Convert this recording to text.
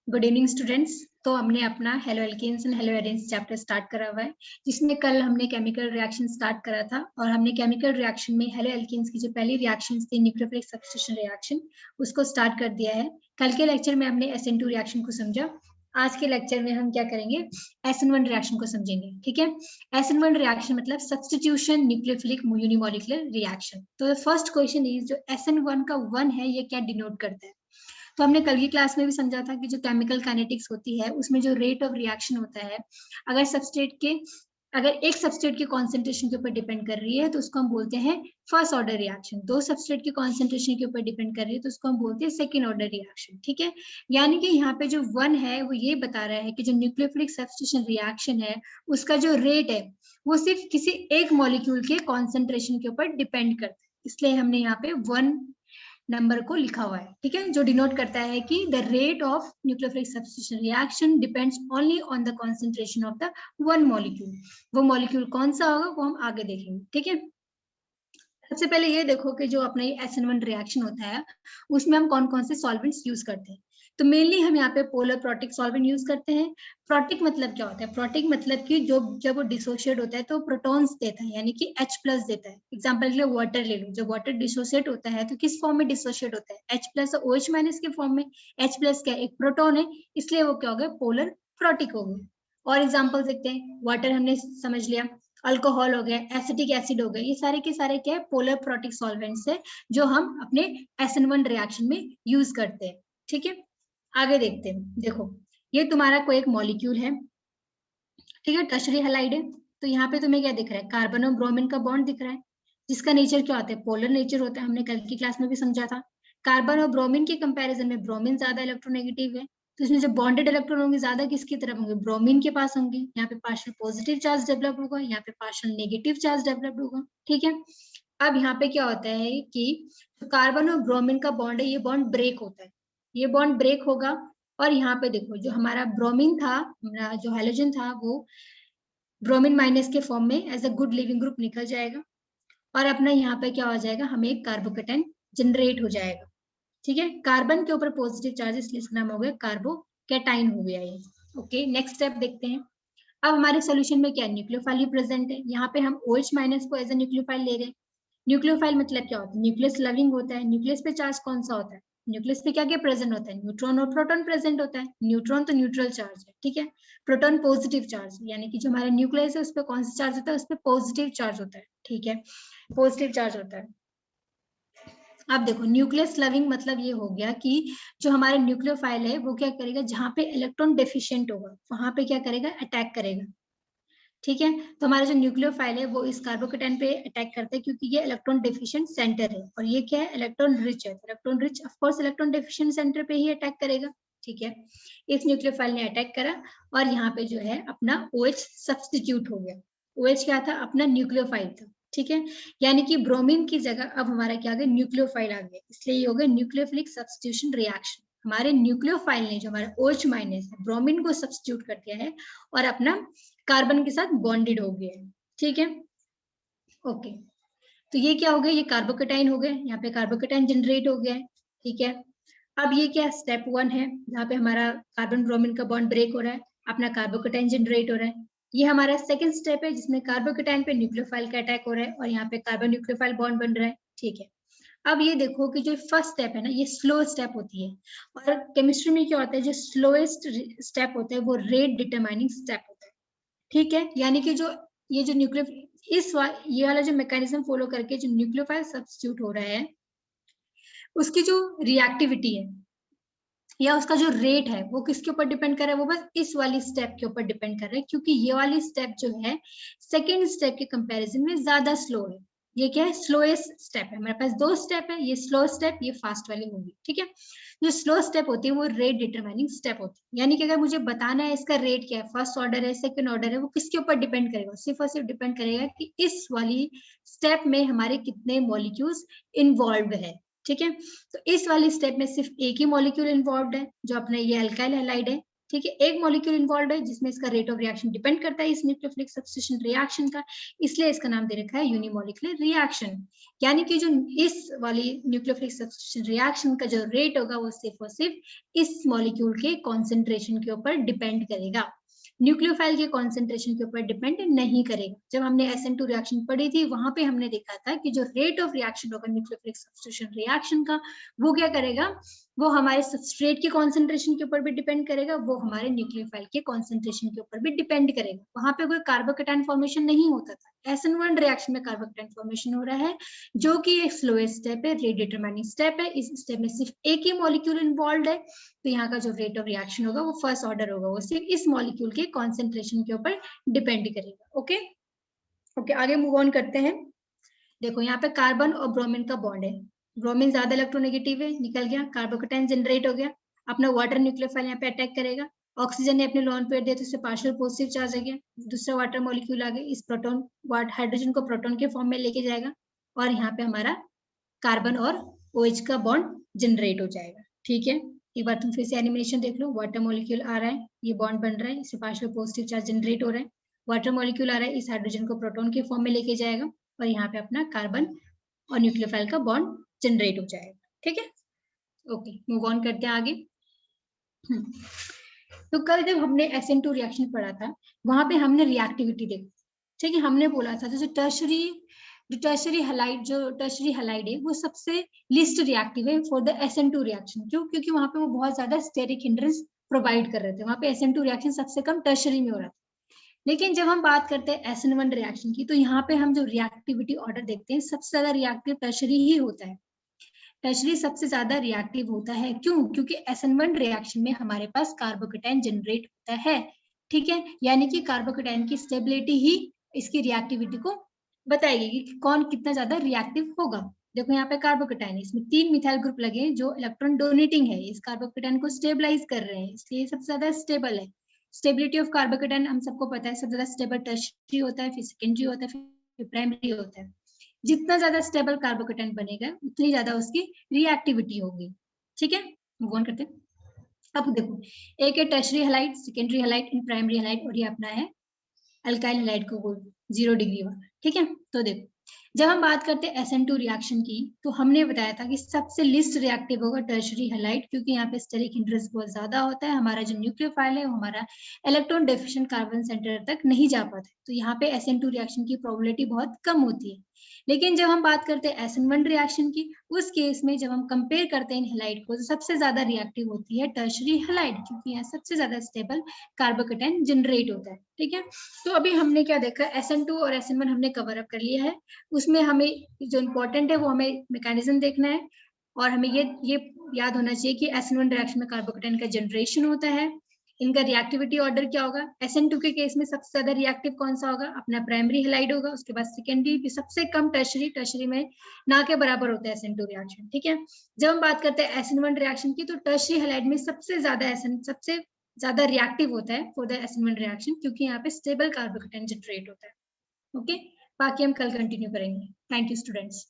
Good evening students. तो हमने अपना haloalkanes and haloarenes chapter start करा हुआ है, जिसमें कल हमने केमिकल रिएक्शन स्टार्ट करा था और हमने केमिकल रिएक्शन में हेलो एल्केन्स की जो पहली रिएक्शंस थी न्यूक्लियोफिलिक सब्स्टिट्यूशन रिएक्शन उसको स्टार्ट कर दिया है। कल के लेक्चर में हमने SN2 रिएक्शन को समझा। आज के लेक्चर में हम क्या करेंगे, SN1 रिएक्शन को समझेंगे। ठीक है, SN1 रिएक्शन मतलब सब्स्टिट्यूशन न्यूक्लियोफिलिक यूनिमॉलिक्यूलर रिएक्शन। तो फर्स्ट क्वेश्चन इज जो SN1 का 1 है ये क्या डिनोट करता है। तो हमने कल की क्लास में भी समझा था कि जो केमिकल काइनेटिक्स होती है उसमें जो रेट ऑफ रिएक्शन होता है, अगर एक सबस्ट्रेट के कॉन्सेंट्रेशन के ऊपर डिपेंड कर रही है तो उसको हम बोलते हैं फर्स्ट ऑर्डर रिएक्शन। दो सबस्ट्रेट के कॉन्सेंट्रेशन के ऊपर डिपेंड कर रही है तो उसको हम बोलते हैं सेकेंड ऑर्डर रिएक्शन। ठीक है, यानी कि यहाँ पे जो 1 है वो ये बता रहा है कि जो न्यूक्लियोफिलिक सब्स्टिट्यूशन रिएक्शन है उसका जो रेट है वो सिर्फ किसी एक मॉलिक्यूल के कॉन्सेंट्रेशन के ऊपर डिपेंड करता है, इसलिए हमने यहाँ पे 1 नंबर को लिखा हुआ है। ठीक है, जो डिनोट करता है कि the rate of nucleophilic substitution reaction depends only on the concentration of the one molecule. वो मॉलिक्यूल कौन सा होगा वो हम आगे देखेंगे। ठीक है, सबसे पहले ये देखो कि जो अपना ये SN1 रिएक्शन होता है उसमें हम कौन कौन से सॉल्वेंट्स यूज करते हैं। तो मेनली हम यहाँ पे पोलर प्रोटिक सॉल्वेंट यूज करते हैं। प्रोटिक मतलब क्या होता है, प्रोटिक मतलब कि जो जब वो डिसोशिएट होता है तो प्रोटॉन्स देता है, यानी कि H+ देता है। एग्जांपल के लिए वाटर ले लो, जब वाटर डिसोशिएट होता है तो किस फॉर्म में डिसोशिएट होता है, H+ और OH- के फॉर्म में। H+ क्या एक प्रोटॉन है, इसलिए वो क्या हो गया, पोलर प्रोटिक हो गया। और एग्जाम्पल देखते हैं, वाटर हमने समझ लिया, अल्कोहल हो गया, एसिटिक एसिड हो गया, ये सारे के सारे क्या है, पोलर प्रोटिक सॉल्वेंट्स है जो हम अपने SN1 रिएक्शन में यूज करते हैं। ठीक है, आगे देखते हैं। देखो ये तुम्हारा कोई एक मॉलिक्यूल है, ठीक है, टर्शरी हैलाइड है। तो यहाँ पे तुम्हें क्या दिख रहा है, कार्बन और ब्रोमीन का बॉन्ड दिख रहा है, जिसका नेचर क्या होता है, पोलर नेचर होता है। हमने कल की क्लास में भी समझा था। कार्बन और ब्रोमीन के कंपैरिजन में ब्रोमीन ज्यादा इलेक्ट्रोनेगेटिव है, तो इसमें जो बॉन्डेड इलेक्ट्रॉन होंगे ज्यादा किसकी तरफ होंगे, ब्रोमीन के पास होंगे। यहाँ पे पार्शियल पॉजिटिव चार्ज डेवलप होगा, यहाँ पे पार्शियल नेगेटिव चार्ज डेवलप होगा। ठीक है, अब यहाँ पे क्या होता है कि कार्बन और ब्रोमीन का बॉन्ड है, ये बॉन्ड ब्रेक होता है, ये बॉन्ड ब्रेक होगा। और यहाँ पे देखो जो हमारा ब्रोमीन था, हमारा जो हाइड्रोजन था, वो ब्रोमीन माइनस के फॉर्म में as a good living group निकल जाएगा और अपना यहाँ पे क्या हो जाएगा, हमें एक कार्बोकेटाइन जनरेट हो जाएगा। ठीक है, कार्बन के ऊपर पॉजिटिव चार्ज, इसलिए इसका नाम हो गया कार्बोकेटाइन हो गया ये। ओके, नेक्स्ट स्टेप देखते हैं। अब हमारे सोल्यूशन में क्या है, न्यूक्लियोफाइल ही प्रेजेंट है। यहाँ पे हम OH- को एज अ न्यूक्लियोफाइल ले रहे हैं। न्यूक्लियोफाइल मतलब क्या होता है, न्यूक्लियस लविंग होता है। न्यूक्लियस पे चार्ज कौन सा होता है, न्यूक्लियस पे क्या क्या प्रेजेंट होता है, न्यूट्रॉन और प्रोटॉन प्रेजेंट होता है। न्यूट्रॉन तो न्यूट्रल चार्ज है, ठीक है, प्रोटॉन पॉजिटिव चार्ज, यानी कि जो हमारा न्यूक्लियस है उस पर कौन सा चार्ज होता है, उस पर पॉजिटिव चार्ज होता है। ठीक है, पॉजिटिव चार्ज होता है। अब देखो न्यूक्लियस लविंग मतलब ये हो गया कि जो हमारा न्यूक्लियोफाइल है वो क्या करेगा, जहां पे इलेक्ट्रॉन डेफिशिएंट होगा वहां पे क्या करेगा, अटैक करेगा। ठीक है, तो हमारा जो न्यूक्लियोफाइल है वो इस कार्बोकेटाइन पे अटैक करता है, क्योंकि ये इलेक्ट्रॉन डेफिशिएंट सेंटर है और ये क्या है, इलेक्ट्रॉन रिच है। Electron rich of course electron deficient centre पे ही अटैक करेगा। ठीक है, इस न्यूक्लियोफाइल ने अटैक करा और यहाँ पे जो है अपना OH सब्स्टिट्यूट हो गया। OH क्या था, अपना न्यूक्लियोफाइल था। ठीक है, यानी कि ब्रोमीन की जगह अब हमारा क्या आ गया, न्यूक्लियोफाइल आ गया, इसलिए ये हो गया न्यूक्लियोफिलिक सब्स्टिट्यूशन रिएक्शन। हमारे न्यूक्लियोफाइल ने जो हमारा OH- है ब्रोमीन को सब्स्टिट्यूट कर दिया है और अपना कार्बन के साथ बॉन्डेड हो गया है। ठीक है, ओके, तो ये क्या हो गया, ये कार्बोकेटाइन हो गए, यहाँ पे कार्बोकेटाइन जनरेट हो गया है। ठीक है, अब ये क्या स्टेप 1 है, जहाँ पे हमारा कार्बन ब्रोमीन का बॉन्ड ब्रेक हो रहा है, अपना कार्बोकेटाइन जनरेट हो रहा है। ये हमारा सेकंड स्टेप है जिसमें कार्बोकेटाइन पे न्यूक्लियोफाइल का अटैक हो रहा है और यहाँ पे कार्बन न्यूक्लियोफाइल बॉन्ड बन रहा है। ठीक है, अब ये देखो कि जो फर्स्ट स्टेप है ना, ये स्लो स्टेप होती है और केमिस्ट्री में क्या होता है, जो स्लोएस्ट स्टेप होता है वो रेट डिटरमाइनिंग स्टेप होता है। ठीक है, यानी कि जो ये जो ये वाला जो मैकेनिज्म फॉलो करके जो न्यूक्लियोफाइल सब्स्टिट्यूट हो रहा है उसकी जो रिएक्टिविटी है या उसका जो रेट है वो किसके ऊपर डिपेंड कर रहा है, वो बस इस वाली स्टेप के ऊपर डिपेंड कर रहा है, क्योंकि ये वाली स्टेप जो है सेकेंड स्टेप के कंपैरिजन में ज्यादा स्लो है। ये क्या है, स्लोएस्ट स्टेप है। हमारे पास 2 स्टेप है, ये स्लो स्टेप, ये फास्ट वाली होगी। ठीक है, जो स्लो स्टेप होती है वो रेट डिटरमाइनिंग स्टेप होती है, यानी कि अगर मुझे बताना है इसका रेट क्या है, फर्स्ट ऑर्डर है सेकंड ऑर्डर है, वो किसके ऊपर डिपेंड करेगा, सिर्फ और सिर्फ डिपेंड करेगा कि इस वाली स्टेप में हमारे कितने मॉलिक्यूल्स इन्वॉल्व है। ठीक है, तो इस वाली स्टेप में सिर्फ एक ही मॉलिक्यूल इन्वॉल्व है जो अपने ये अल्काइल हैलाइड है। ठीक है, एक मॉलिक्यूल इन्वॉल्व है जिसमें इसका रेट ऑफ रिएक्शन डिपेंड करता है इस न्यूक्लियोफिलिक सब्स्टिट्यूशन रिएक्शन का, इसलिए इसका नाम दे रखा है यूनिमॉलिक्यूलर रिएक्शन। यानी कि जो इस वाली न्यूक्लियोफिलिक सब्स्टिट्यूशन रिएक्शन का जो रेट होगा वो सिर्फ और सिर्फ इस मॉलिक्यूल के कॉन्सेंट्रेशन के ऊपर डिपेंड करेगा, न्यूक्लियोफाइल के कॉन्सेंट्रेशन के ऊपर डिपेंड नहीं करेगा। जब हमने SN2 रिएक्शन पढ़ी थी वहां पे हमने देखा था कि जो रेट ऑफ रिएक्शन होगा न्यूक्लियोफिलिक सब्स्टिट्यूशन रिएक्शन का, वो क्या करेगा, वो हमारे सबस्ट्रेट के कॉन्सेंट्रेशन के ऊपर भी डिपेंड करेगा, वो हमारे न्यूक्लियोफाइल के कॉन्सेंट्रेशन के ऊपर भी डिपेंड करेगा। वहां पे कोई कार्बोकेटायन फॉर्मेशन नहीं होता था, SN1 रिएक्शन में कार्बोकेटायन फॉर्मेशन हो रहा है, जो कि एक स्लोएस्ट स्टेप है, रेट डिटरमाइनिंग स्टेप है। इस स्टेप में सिर्फ एक ही मॉलिक्यूल इन्वॉल्व है, तो यहाँ का जो रेट ऑफ रिएक्शन होगा वो फर्स्ट ऑर्डर होगा, वो सिर्फ इस मॉलिक्यूल के कॉन्सेंट्रेशन के ऊपर डिपेंड करेगा। ओके ओके, आगे मूव ऑन करते हैं। देखो यहाँ पे कार्बन और ब्रोमीन का बॉन्ड है, ब्रोमीन ज्यादा इलेक्ट्रोनेगेटिव है, निकल गया, कार्बोकेटायन जनरेट हो गया, अपना वाटर न्यूक्लियोफाइल यहाँ पे अटैक करेगा, ऑक्सीजन ने अपने लोन पेयर दिया तो इससे पार्शियल पॉजिटिव चार्ज आ गया, दूसरा वाटर मॉलिक्यूल आ गया, इस प्रोटॉन हाइड्रोजन को प्रोटॉन के फॉर्म में लेके जाएगा, और यहाँ पे हमारा कार्बन और OH का बॉन्ड जनरेट हो जाएगा। ठीक है, एक बार तुम फिर से एनिमेशन देख लो, वाटर मॉलिक्यूल आ रहा है, ये बॉन्ड बन रहा है, इससे पार्शियल पॉजिटिव चार्ज जनरेट हो रहा है, वाटर मॉलिक्यूल आ रहा है, इस हाइड्रोजन को प्रोटॉन के फॉर्म में लेके जाएगा, और यहाँ पे अपना कार्बन और न्यूक्लियोफाइल का बॉन्ड जनरेट हो जाएगा। ठीक है, ओके, मूव ऑन करते हैं आगे। तो कल जब हमने SN2 रिएक्शन पढ़ा था वहां पे हमने रिएक्टिविटी देखी, ठीक है, हमने बोला था जैसे टर्शरी हैलाइड है वो सबसे लिस्ट रिएक्टिव है फॉर द SN2 रिएक्शन। क्यों? क्योंकि वहां पे वो बहुत ज्यादा स्टेरिक हिंड्रेंस प्रोवाइड कर रहे थे, वहां पे SN2 रिएक्शन सबसे कम टर्शरी में हो रहा था। लेकिन जब हम बात करते हैं SN1 रिएक्शन की, तो यहाँ पे हम जो रिएक्टिविटी ऑर्डर देखते हैं सबसे ज्यादा रिएक्टिव टर्शरी ही होता है, टर्शरी सबसे ज्यादा रिएक्टिव होता है। क्यों? क्योंकि SN1 रिएक्शन में हमारे पास कार्बोकेटायन जनरेट होता है। ठीक है, यानी कि कार्बोकेटायन की स्टेबिलिटी ही इसकी रिएक्टिविटी को बताएगी कि कौन कितना ज्यादा रिएक्टिव होगा। देखो यहाँ पे कार्बोकेटायन, इसमें 3 मिथाइल ग्रुप लगे हैं जो इलेक्ट्रॉन डोनेटिंग है, इस कार्बोकेटायन को स्टेबलाइज कर रहे हैं, इसलिए सबसे ज्यादा स्टेबल है। स्टेबिलिटी ऑफ कार्बोकेटायन हम सबको पता है, सबसे ज्यादा स्टेबल टर्शरी होता है, फिर सेकेंडरी होता है, फिर प्राइमरी होता है। जितना ज्यादा स्टेबल कार्बोकेटायन बनेगा उतनी ज्यादा उसकी रिएक्टिविटी होगी। ठीक है, मूव ऑन करते हैं। अब देखो, एक है tertiary halide, secondary halide and primary halide, और ये अपना है अल्काइल हैलाइड को 0 डिग्री वाला। ठीक है, तो देखो जब हम बात करते हैं SN2 रिएक्शन की, तो हमने बताया था कि सबसे लिस्ट रिएक्टिव होगा टर्शरी हैलाइड, क्योंकि यहाँ पे स्टेरिक हिंड्रेंस बहुत ज्यादा होता है, हमारा जो न्यूक्लियोफाइल है वो हमारा इलेक्ट्रॉन डेफिशिएंट कार्बन सेंटर तक नहीं जा पाता, तो यहाँ पे SN2 रिएक्शन की प्रोबेबिलिटी बहुत कम होती है। लेकिन जब हम बात करते हैं SN1 रिएक्शन की, उस केस में जब हम कंपेयर करते हैं इन हैलाइड को, तो सबसे ज्यादा रिएक्टिव होती है टर्शरी हैलाइड, क्योंकि यहाँ सबसे ज्यादा स्टेबल कार्बोकेटायन जनरेट होता है। ठीक है, तो अभी हमने क्या देखा, SN2 और SN1 हमने कवर अप कर लिया है। उसमें हमें जो इम्पोर्टेंट है वो हमें मैकेनिज्म देखना है, और हमें ये याद होना चाहिए कि SN1 रिएक्शन में कार्बोकेटायन का जनरेशन होता है, इनका रिएक्टिविटी ऑर्डर क्या होगा। SN2 के केस में सबसे ज्यादा रिएक्टिव कौन सा होगा, अपना प्राइमरी हैलाइड होगा, उसके बाद सेकेंडरी, फिर सबसे कम टर्शरी में ना के बराबर होता है SN2 रिएक्शन। ठीक है, जब हम बात करते हैं SN1 रिएक्शन की, तो टर्शरी हैलाइड में सबसे ज्यादा रिएक्टिव होता है फॉर द SN1 रिएक्शन, क्योंकि यहाँ पे स्टेबल कार्बोकेटायन जनरेट होता है। ओके, बाकी हम कल कंटिन्यू करेंगे। Thank you students.